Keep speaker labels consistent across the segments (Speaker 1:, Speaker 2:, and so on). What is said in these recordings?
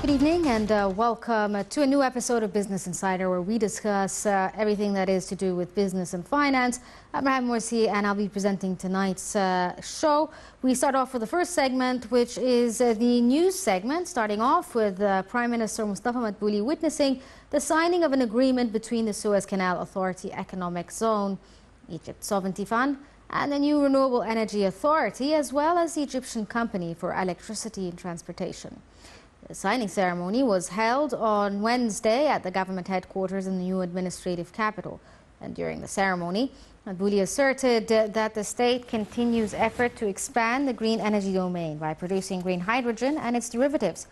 Speaker 1: Good evening and welcome to a new episode of Business Insider, where we discuss everything that is to do with business and finance. I'm Mohamed and I'll be presenting tonight's show. We start off with the first segment, which is the news segment, starting off with Prime Minister Mustafa Madbouli witnessing the signing of an agreement between the Suez Canal Authority Economic Zone, Egypt Sovereignty Fund, and the new Renewable Energy Authority, as well as the Egyptian Company for Electricity and Transportation. The signing ceremony was held on Wednesday at the government headquarters in the new administrative capital. And during the ceremony, Madbouli asserted that the state continues effort to expand the green energy domain by producing green hydrogen and its derivatives.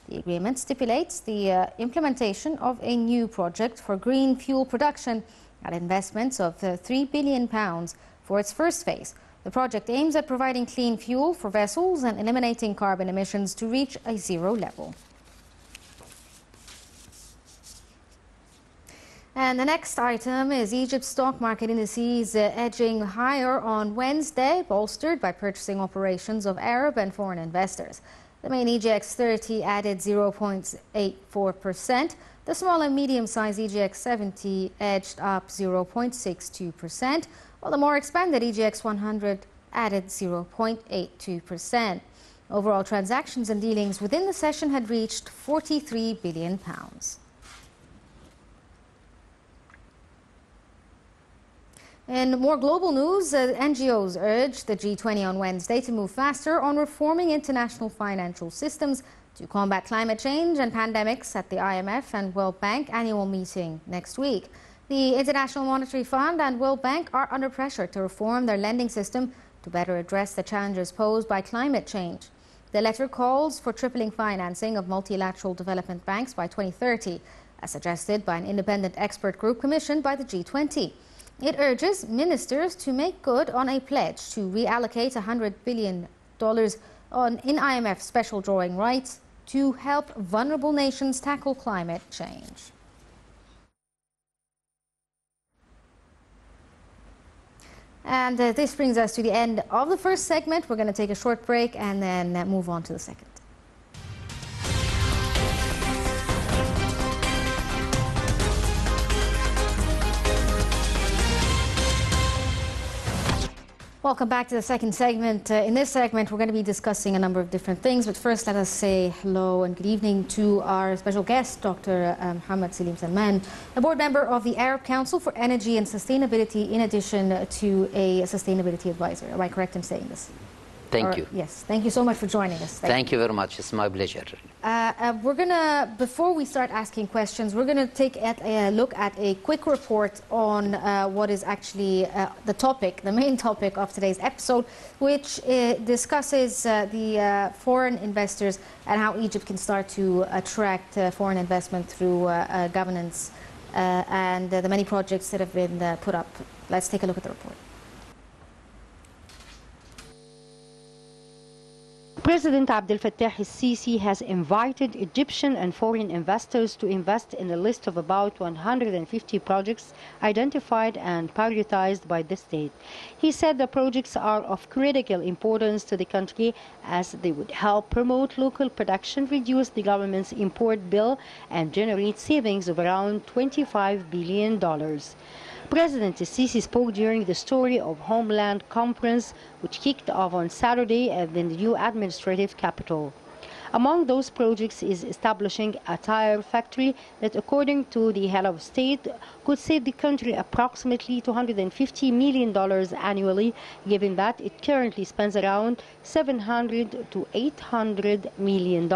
Speaker 1: The agreement stipulates the implementation of a new project for green fuel production at investments of £3 billion for its first phase. The project aims at providing clean fuel for vessels and eliminating carbon emissions to reach a zero level. And the next item is Egypt's stock market indices edging higher on Wednesday, bolstered by purchasing operations of Arab and foreign investors. The main EGX 30 added 0.84%. The small and medium-sized EGX 70 edged up 0.62%. While the more expanded EGX 100 added 0.82%. Overall transactions and dealings within the session had reached £43 billion. In more global news, NGOs urged the G20 on Wednesday to move faster on reforming international financial systems to combat climate change and pandemics at the IMF and World Bank annual meeting next week. The International Monetary Fund and World Bank are under pressure to reform their lending system to better address the challenges posed by climate change. The letter calls for tripling financing of multilateral development banks by 2030, as suggested by an independent expert group commissioned by the G20. It urges ministers to make good on a pledge to reallocate $100 billion in IMF special drawing rights to help vulnerable nations tackle climate change. And this brings us to the end of the first segment. We're going to take a short break and then move on to the second. Welcome back to the second segment. In this segment, we're going to be discussing a number of different things. But first, let us say hello and good evening to our special guest, Dr. Mohamed Salman, a board member of the Arab Council for Energy and Sustainability, in addition to a sustainability advisor. Am I correct in saying this?
Speaker 2: Thank you.
Speaker 1: Yes, thank you so much for joining us.
Speaker 2: Thank you very much. It's my pleasure.
Speaker 1: We're going to, before we start asking questions, we're going to take a look at a quick report on what is actually the topic, the main topic of today's episode, which discusses the foreign investors and how Egypt can start to attract foreign investment through governance and the many projects that have been put up. Let's take a look at the report.
Speaker 3: President Abdel Fattah el-Sisi has invited Egyptian and foreign investors to invest in a list of about 150 projects identified and prioritized by the state. He said the projects are of critical importance to the country as they would help promote local production, reduce the government's import bill, and generate savings of around $25 billion. President el-Sisi spoke during the Story of Homeland conference, which kicked off on Saturday at the new administrative capital. Among those projects is establishing a tire factory that, according to the head of state, could save the country approximately $250 million annually, given that it currently spends around $700 to $800 million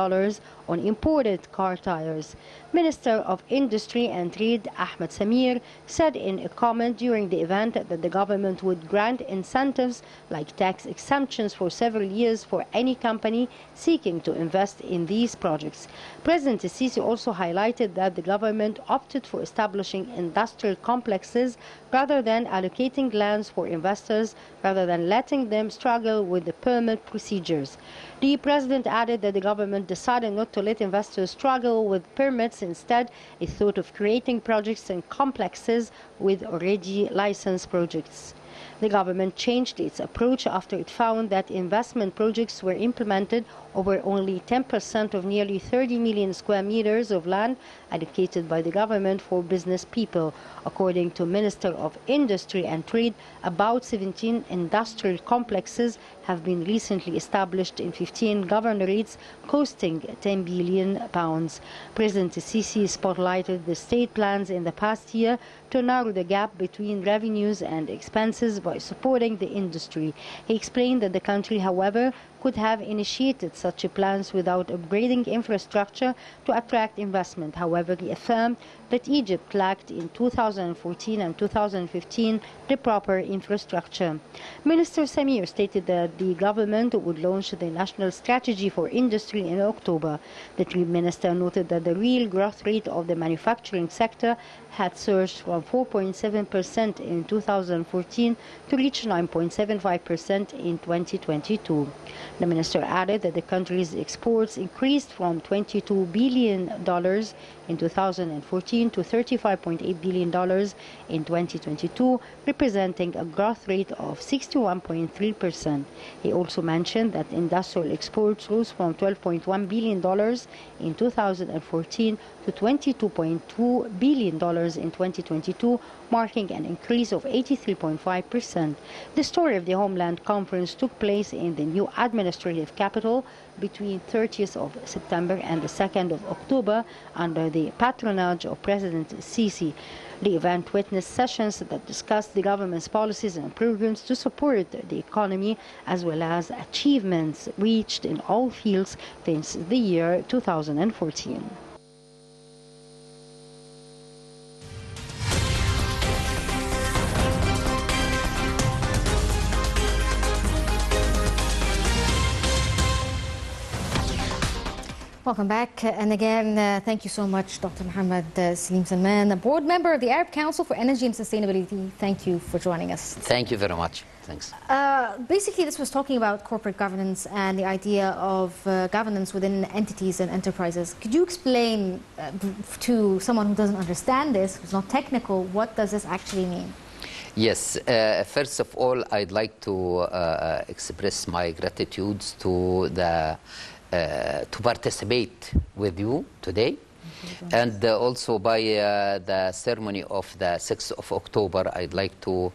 Speaker 3: on imported car tires. Minister of Industry and Trade Ahmed Samir said in a comment during the event that the government would grant incentives like tax exemptions for several years for any company seeking to invest in these projects. President el-Sisi also highlighted that the government opted for establishing industrial complexes rather than allocating lands for investors, rather than letting them struggle with the permit procedures. The president added that the government decided not to let investors struggle with permits. Instead, it thought of creating projects and complexes with already licensed projects. The government changed its approach after it found that investment projects were implemented over only 10% of nearly 30 million square meters of land allocated by the government for business people. According to Minister of Industry and Trade, about 17 industrial complexes have been recently established in 15 governorates, costing £10 billion. President Sisi spotlighted the state plans in the past year to narrow the gap between revenues and expenses by supporting the industry. He explained that the country, however, could have initiated such plans without upgrading infrastructure to attract investment. However, he affirmed that Egypt lacked in 2014 and 2015 the proper infrastructure. Minister Samir stated that the government would launch the National Strategy for Industry in October. The Trade Minister noted that the real growth rate of the manufacturing sector had surged from 4.7% in 2014 to reach 9.75% in 2022. The minister added that the country's exports increased from $22 billion in 2014 to $35.8 billion in 2022, representing a growth rate of 61.3%. He also mentioned that industrial exports rose from $12.1 billion in 2014 to $22.2 billion in 2022, marking an increase of 83.5%. The story of the Homeland Conference took place in the new administrative capital between 30th of September and the 2nd of October under the patronage of President Sisi. The event witnessed sessions that discussed the government's policies and programs to support the economy, as well as achievements reached in all fields since the year 2014.
Speaker 1: Welcome back. And again, thank you so much, Dr. Mohamed Salim Salman, a board member of the Arab Council for Energy and Sustainability. Thank you for joining us.
Speaker 2: Thank you very much. Thanks.
Speaker 1: Basically, this was talking about corporate governance and the idea of governance within entities and enterprises. Could you explain to someone who doesn't understand this, who's not technical, what does this actually mean?
Speaker 2: Yes. First of all, I'd like to express my gratitude to the to participate with you today, and also by the ceremony of the 6th of October, I'd like to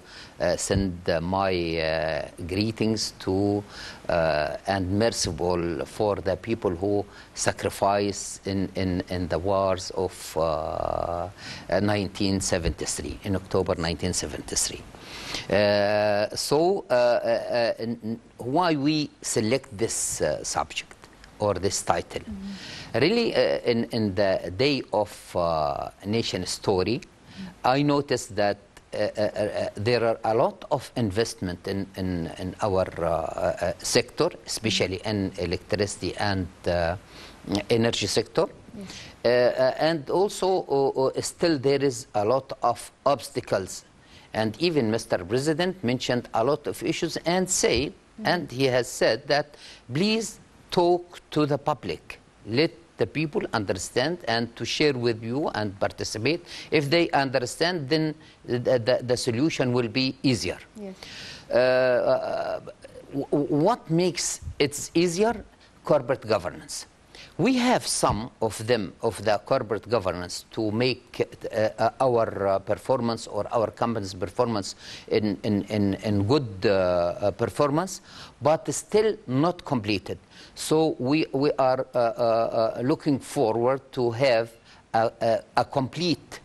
Speaker 2: send my greetings to and merciful for the people who sacrificed in the wars of 1973, in October 1973. Why we select this subject or this title? Really, in the day of nation story, I noticed that there are a lot of investment in our sector, especially in electricity and energy sector. And also still there is a lot of obstacles. And even Mr. President mentioned a lot of issues and say, and he has said that, please talk to the public. Let the people understand and to share with you and participate. If they understand, then the solution will be easier. Yes. What makes it easier? Corporate governance. We have some of them, of the corporate governance, to make our performance or our company's performance in good performance, but still not completed. So we are looking forward to have a complete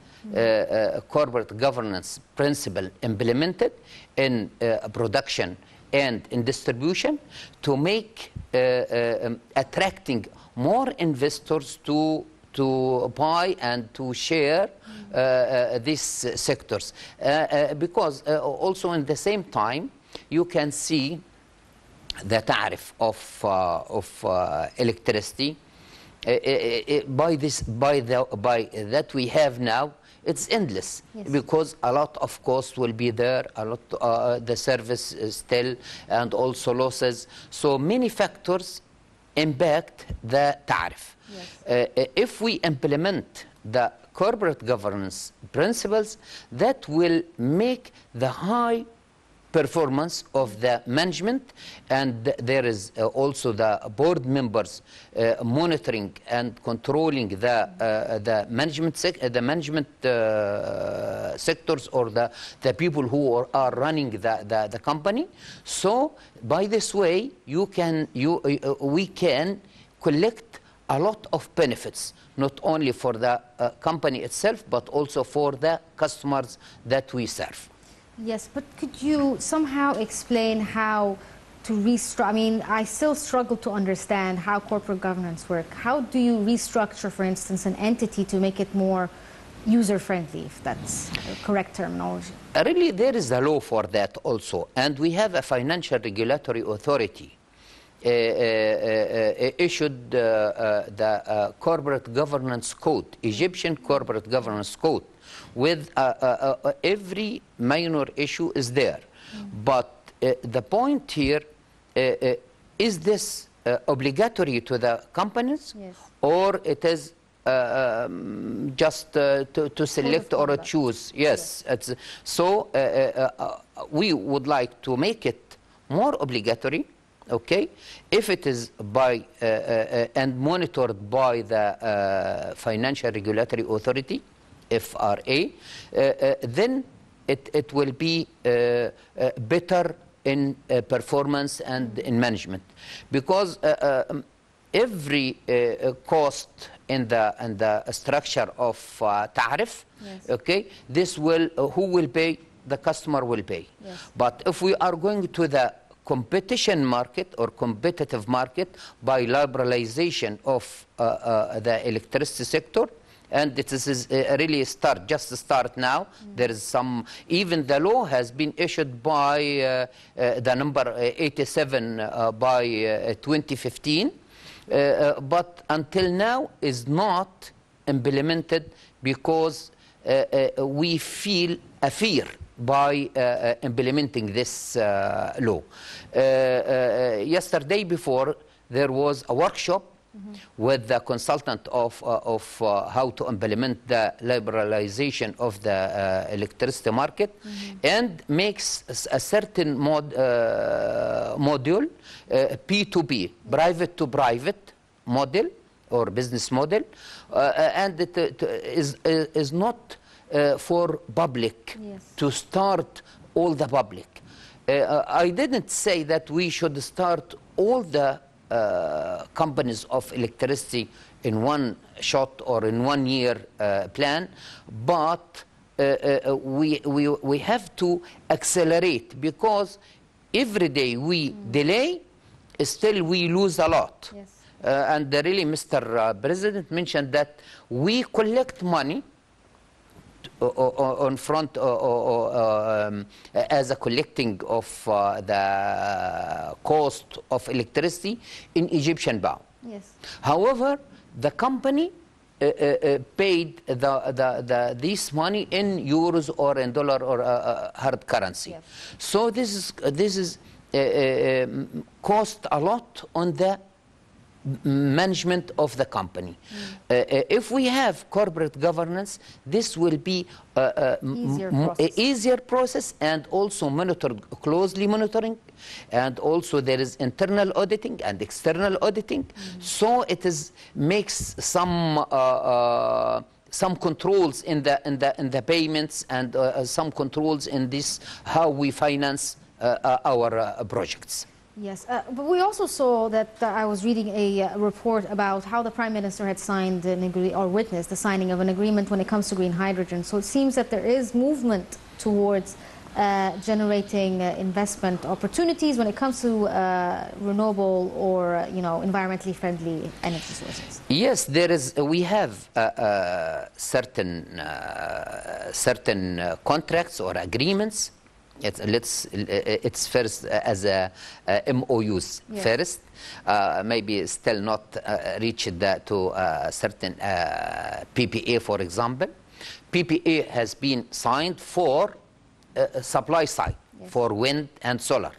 Speaker 2: corporate governance principle implemented in production and in distribution to make attracting more investors to buy and to share these sectors. Because also in the same time, you can see the tariff of electricity by that we have now. It's endless. Yes. Because a lot of costs will be there, a lot the service is still, and also losses. So many factors impact the tariff. Yes. If we implement the corporate governance principles, that will make the high performance of the management, and there is also the board members monitoring and controlling the management sectors, or the people who are running the company. So by this way we can collect a lot of benefits, not only for the company itself, but also for the customers that we serve.
Speaker 1: Yes, but could you somehow explain how to restructure? I mean, I still struggle to understand how corporate governance work. How do you restructure, for instance, an entity to make it more user-friendly, if that's the correct terminology?
Speaker 2: Really, there is a law for that also, and we have a financial regulatory authority issued the corporate governance code, Egyptian corporate governance code, with every minor issue is there. But the point here, is this obligatory to the companies?
Speaker 1: Yes.
Speaker 2: Or it is just to select or choose? Yes. It's, so we would like to make it more obligatory. Okay, if it is by and monitored by the Financial Regulatory Authority, FRA, then it will be better in performance and in management, because every cost in the structure of tariff,
Speaker 1: yes.
Speaker 2: Okay, this will who will pay? The customer will pay.
Speaker 1: Yes.
Speaker 2: But if we are going to the competition market or competitive market by liberalization of the electricity sector, and it is really just start now. There is some, even the law has been issued by the number 87 by 2015, but until now is not implemented, because we feel a fear by implementing this law. Yesterday before, there was a workshop with the consultant of how to implement the liberalization of the electricity market, and makes a certain module, P2P, private to private model or business model, and it is not for public,
Speaker 1: yes.
Speaker 2: to start all the public. I didn't say that we should start all the companies of electricity in one shot or in 1 year plan, but we have to accelerate, because every day we delay, still we lose a lot.
Speaker 1: Yes.
Speaker 2: And really, Mr. President mentioned that we collect money on front as a collecting of the cost of electricity in Egyptian pound.
Speaker 1: Yes.
Speaker 2: However, the company paid this money in euros or in dollar or hard currency.
Speaker 1: Yes.
Speaker 2: So this is cost a lot on the management of the company. If we have corporate governance, this will be easier process, and also closely monitoring, and also there is internal auditing and external auditing. So it makes some controls in the payments, and some controls in this how we finance our projects.
Speaker 1: Yes, but we also saw that I was reading a report about how the Prime Minister had signed or witnessed the signing of an agreement when it comes to green hydrogen. So it seems that there is movement towards generating investment opportunities when it comes to renewable or environmentally friendly energy sources.
Speaker 2: Yes, there is. We have certain contracts or agreements. It's first as MOUs, yes. First, maybe still not reached to certain PPA, for example. PPA has been signed for supply side, yes. For wind and solar,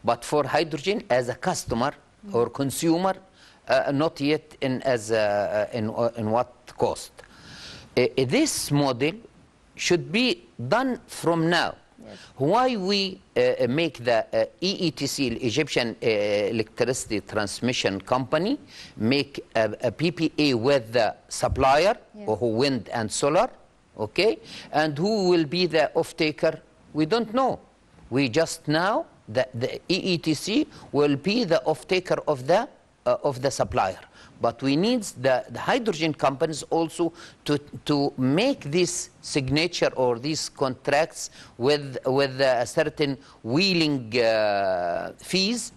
Speaker 2: but for hydrogen as a customer or consumer, not yet in what cost. This model should be done from now.
Speaker 1: Yes.
Speaker 2: Why we make the EETC, Egyptian Electricity Transmission Company, make a PPA with the supplier,
Speaker 1: Yes.
Speaker 2: who wind and solar, okay? And who will be the off-taker? We don't know. We just know that the EETC will be the off-taker of the supplier. But we need the hydrogen companies also to make this signature or these contracts with a certain wheeling fees,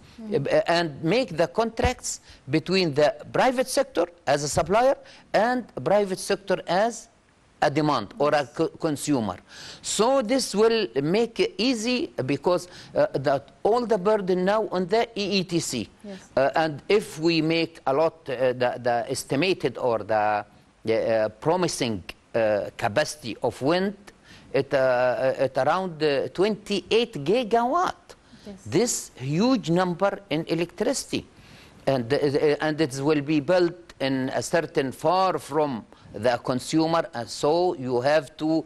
Speaker 2: and make the contracts between the private sector as a supplier and private sector as a demand or a consumer. So this will make it easy, because all the burden now on the EETC.
Speaker 1: Yes.
Speaker 2: And if we make a lot, the estimated or the promising capacity of wind at around 28 gigawatt.
Speaker 1: Yes.
Speaker 2: This huge number in electricity. And it will be built in a certain far from the consumer, and so you have to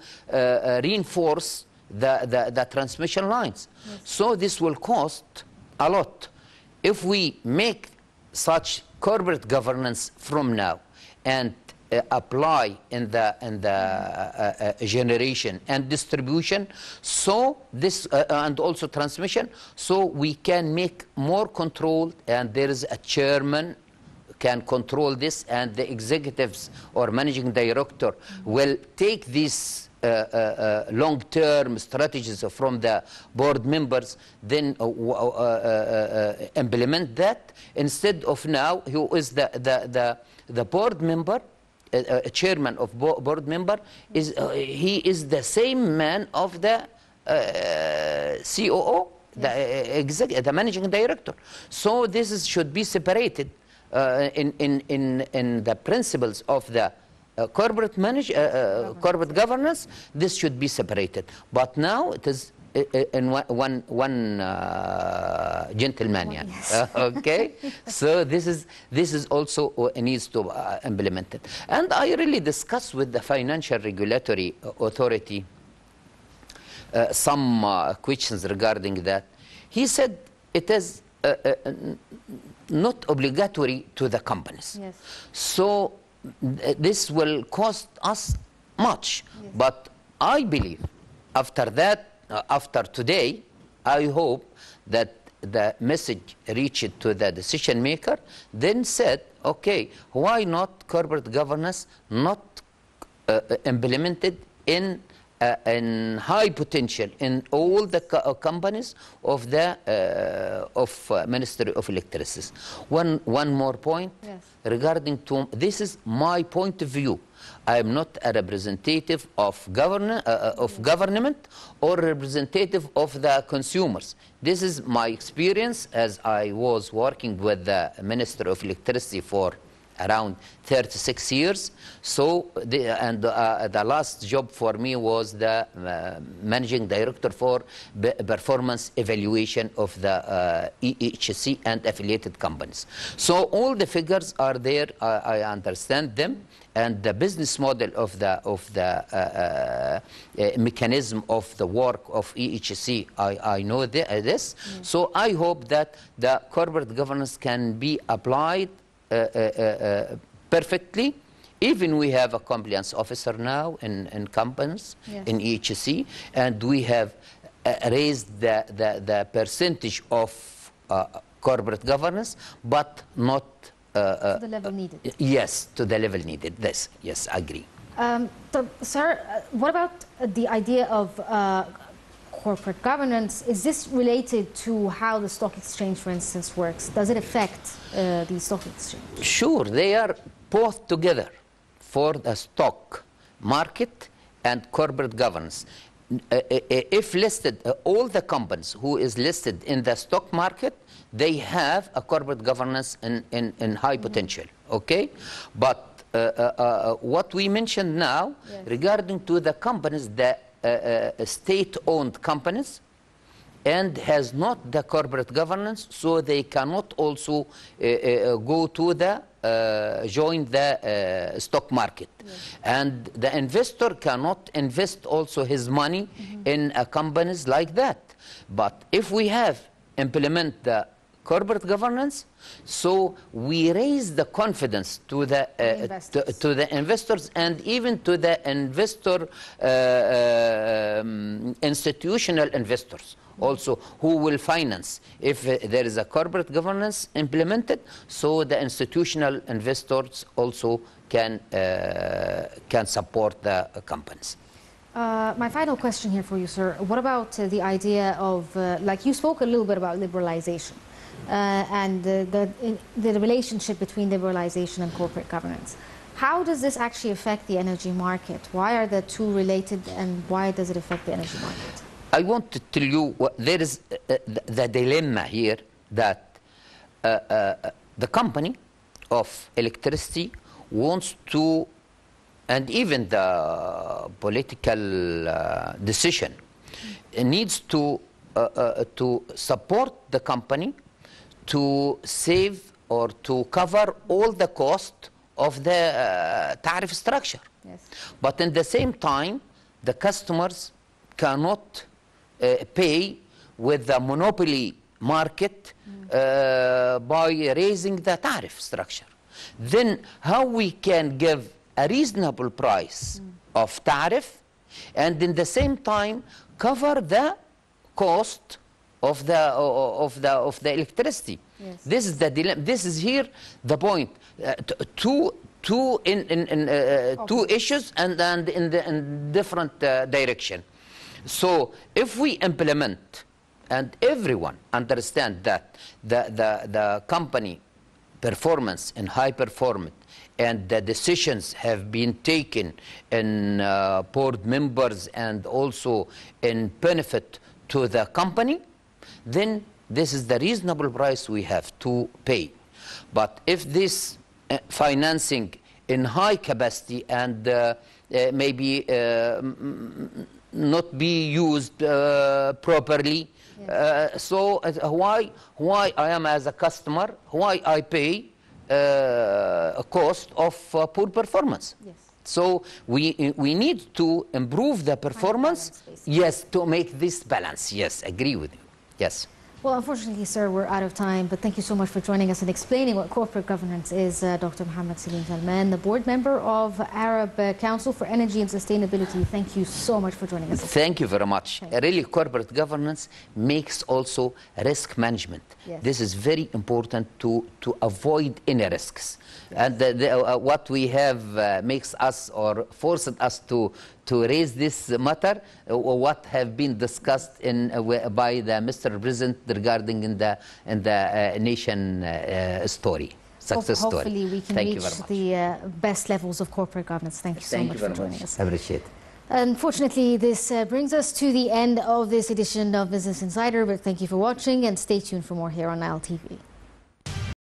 Speaker 2: reinforce the transmission lines.
Speaker 1: Yes.
Speaker 2: So this will cost a lot. If we make such corporate governance from now and apply in the generation and distribution, so this and also transmission, so we can make more control, and there is a chairman can control this, and the executives or managing director will take these long-term strategies from the board members, then implement that, instead of now who is the board member, chairman of board member, is he is the same man of the COO, the managing director. So this should be separated. In the principles of the corporate corporate governance, this should be separated. But now it is in one gentleman.
Speaker 1: Yes.
Speaker 2: Okay, so this is also needs to implement it. And I really discussed with the Financial Regulatory Authority some questions regarding that. He said it is not obligatory to the companies.
Speaker 1: Yes.
Speaker 2: So this will cost us much.
Speaker 1: Yes.
Speaker 2: But I believe after that, after today, I hope that the message reached to the decision maker, then said, okay, why not corporate governance not implemented in high potential in all the companies of the Ministry of Electricity. One more point.
Speaker 1: Yes.
Speaker 2: Regarding to this is my point of view. I am not a representative of government or representative of the consumers. This is my experience, as I was working with the Minister of Electricity for around 36 years. So the last job for me was the managing director for performance evaluation of the EHC and affiliated companies. So all the figures are there. I understand them, and the business model of the mechanism of the work of EHC, I know this. So I hope that the corporate governance can be applied perfectly. Even we have a compliance officer now in companies,
Speaker 1: yes,
Speaker 2: in EHC, and we have raised the percentage of corporate governance, but not
Speaker 1: to the level needed.
Speaker 2: Yes, to the level needed. This, yes, I agree.
Speaker 1: So, sir, what about the idea of corporate governance? Is this related to how the stock exchange, for instance, works? Does it affect the stock exchange?
Speaker 2: Sure, they are both together for the stock market and corporate governance. If listed, all the companies who is listed in the stock market, they have a corporate governance in high potential, okay? But what we mentioned now,
Speaker 1: yes,
Speaker 2: regarding to the companies, the state-owned companies, and has not the corporate governance, so they cannot also go to the join the stock market. Yes. And the investor cannot invest also his money in companies like that. But if we have implement the corporate governance, so we raise the confidence to the to the investors, and even to the investor institutional investors also, who will finance if there is a corporate governance implemented, so the institutional investors also can support the companies.
Speaker 1: My final question here for you, sir. What about the idea of, like you spoke a little bit about liberalization and the relationship between liberalization and corporate governance. How does this actually affect the energy market? Why are the two related, and why does it affect the energy market?
Speaker 2: I want to tell you, there is the dilemma here that the company of electricity wants to, and even the political decision needs to support the company to save or to cover all the cost of the tariff structure. Yes. But in the same time, the customers cannot pay with the monopoly market by raising the tariff structure. Then how we can give a reasonable price of tariff and in the same time cover the cost of the electricity? Yes. This is the dilemma. This is here the point. Two issues and in different direction. So if we implement and everyone understand that the company performance and high performance and the decisions have been taken in board members and also in benefit to the company, then this is the reasonable price we have to pay. But if this financing in high capacity and maybe not be used properly, yes. So why I am as a customer, why I pay a cost of poor performance? Yes. So we need to improve the performance, yes, to make this balance. Yes, agree with you. Yes.
Speaker 1: Well, unfortunately, sir, we're out of time, but thank you so much for joining us and explaining what corporate governance is. Dr. Mohamed Salim Salman, the board member of Arab Council for Energy and Sustainability. Thank you so much for joining us.
Speaker 2: Thank you very much. Really, corporate governance makes also risk management. Yes. This is very important to avoid any risks. Yes. And what we have makes us or forced us to raise this matter, what have been discussed by the Mr. President regarding in the nation story, success story.
Speaker 1: Hopefully we can reach the best levels of corporate governance. Thank you so much for joining us.
Speaker 2: I appreciate it.
Speaker 1: Unfortunately, this brings us to the end of this edition of Business Insider, but thank you for watching and stay tuned for more here on Nile TV.